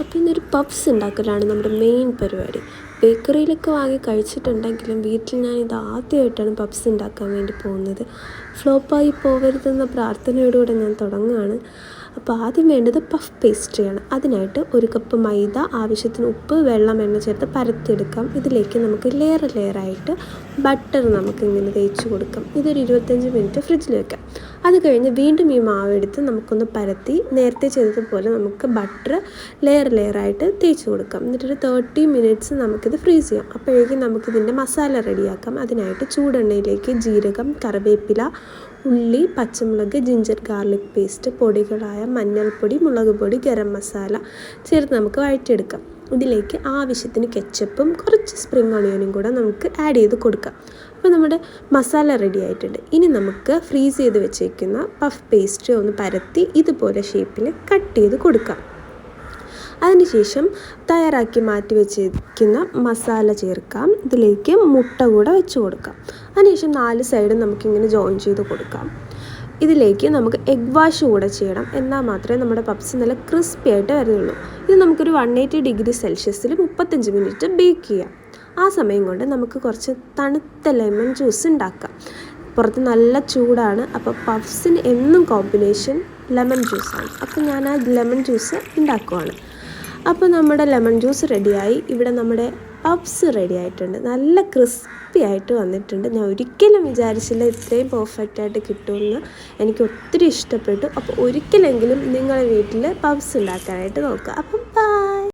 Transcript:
അപ്പോൾ ഇന്നൊരു പഫ്സ് ഉണ്ടാക്കലാണ് നമ്മുടെ മെയിൻ പരിപാടി. ബേക്കറിയിലൊക്കെ വാങ്ങി കഴിച്ചിട്ടുണ്ടെങ്കിലും വീട്ടിൽ ഞാൻ ഇത് ആദ്യമായിട്ടാണ് പഫ്സ് ഉണ്ടാക്കാൻ വേണ്ടി പോകുന്നത്. ഫ്ലോപ്പായി പോകരുതെന്ന പ്രാർത്ഥനയോടുകൂടെ ഞാൻ തുടങ്ങുകയാണ്. അപ്പോൾ ആദ്യം വേണ്ടത് പഫ് പേസ്ട്രിയാണ്. അതിനായിട്ട് 1 കപ്പ് മൈദ, ആവശ്യത്തിന് ഉപ്പ്, വെള്ളം, എണ്ണ ചേർത്ത് പരത്തിയെടുക്കാം. ഇതിലേക്ക് നമുക്ക് ലെയറായിട്ട് ബട്ടർ നമുക്കിങ്ങനെ തേച്ച് കൊടുക്കാം. ഇതൊരു 25 മിനിറ്റ് ഫ്രിഡ്ജിൽ വെക്കാം. അത് കഴിഞ്ഞ് വീണ്ടും ഈ മാവെടുത്ത് നമുക്കൊന്ന് പരത്തി നേരത്തെ ചെയ്തതുപോലെ നമുക്ക് ബട്ടർ ലെയറായിട്ട് തേച്ച് കൊടുക്കാം. എന്നിട്ടൊരു 30 മിനിറ്റ്സ് നമുക്കിത് ഫ്രീസ് ചെയ്യാം. അപ്പോഴേക്കും നമുക്കിതിൻ്റെ മസാല റെഡിയാക്കാം. അതിനായിട്ട് ചൂടെണ്ണയിലേക്ക് ജീരകം, കറിവേപ്പില, ഉള്ളി, പച്ചമുളക്, ജിഞ്ചർ ഗാർലിക് പേസ്റ്റ്, പൊടികളായ മഞ്ഞൾപ്പൊടി, മുളക് പൊടി, ഗരം മസാല ചേർത്ത് നമുക്ക് വഴറ്റിയെടുക്കാം. ഇതിലേക്ക് ആവശ്യത്തിന് കെച്ചപ്പും കുറച്ച് സ്പ്രിംഗ് ഓണിയനും കൂടെ നമുക്ക് ആഡ് ചെയ്ത് കൊടുക്കാം. അപ്പോൾ നമ്മുടെ മസാല റെഡി ആയിട്ടുണ്ട്. ഇനി നമുക്ക് ഫ്രീസ് ചെയ്ത് വെച്ചേക്കുന്ന പഫ് പേസ്ട്രി ഒന്ന് പരത്തി ഇതുപോലെ ഷേപ്പിൽ കട്ട് ചെയ്ത് കൊടുക്കാം. അതിനുശേഷം തയ്യാറാക്കി മാറ്റി വെച്ചിരിക്കുന്ന മസാല ചേർക്കാം. ഇതിലേക്ക് മുട്ട കൂടെ വെച്ച് കൊടുക്കാം. അതിനുശേഷം 4 സൈഡും നമുക്കിങ്ങനെ ജോയിൻ ചെയ്ത് കൊടുക്കാം. ഇതിലേക്ക് നമുക്ക് എഗ് വാഷ് കൂടെ ചെയ്യണം. എന്നാൽ മാത്രമേ നമ്മുടെ പപ്സ് നല്ല ക്രിസ്പി ആയിട്ട് വരുന്നുള്ളൂ. ഇത് നമുക്കൊരു 180 ഡിഗ്രി സെൽഷ്യസിൽ 35 മിനിറ്റ് ബേക്ക് ചെയ്യാം. ആ സമയം കൊണ്ട് നമുക്ക് കുറച്ച് തണുത്ത ലെമൺ ജ്യൂസ് ഉണ്ടാക്കാം. പുറത്ത് നല്ല ചൂടാണ്. അപ്പോൾ പഫ്സിന് എന്നും കോമ്പിനേഷൻ ലെമൺ ജ്യൂസാണ്. അപ്പോൾ ഞാൻ ആ ലെമൺ ജ്യൂസ് ഉണ്ടാക്കുവാണ്. അപ്പോൾ നമ്മുടെ ലെമൺ ജ്യൂസ് റെഡിയായി. ഇവിടെ നമ്മുടെ പഫ്സ് റെഡി ആയിട്ടുണ്ട്. നല്ല ക്രിസ്പി ആയിട്ട് വന്നിട്ടുണ്ട്. ഞാൻ ഒരിക്കലും വിചാരിച്ചില്ല ഇത്രയും പെർഫെക്റ്റായിട്ട് കിട്ടുമെന്ന്. എനിക്ക് ഒത്തിരി ഇഷ്ടപ്പെട്ടു. അപ്പോൾ ഒരിക്കലെങ്കിലും നിങ്ങളുടെ വീട്ടിൽ പഫ്സ് ഉണ്ടാക്കാനായിട്ട് നോക്കുക. അപ്പം ബൈ.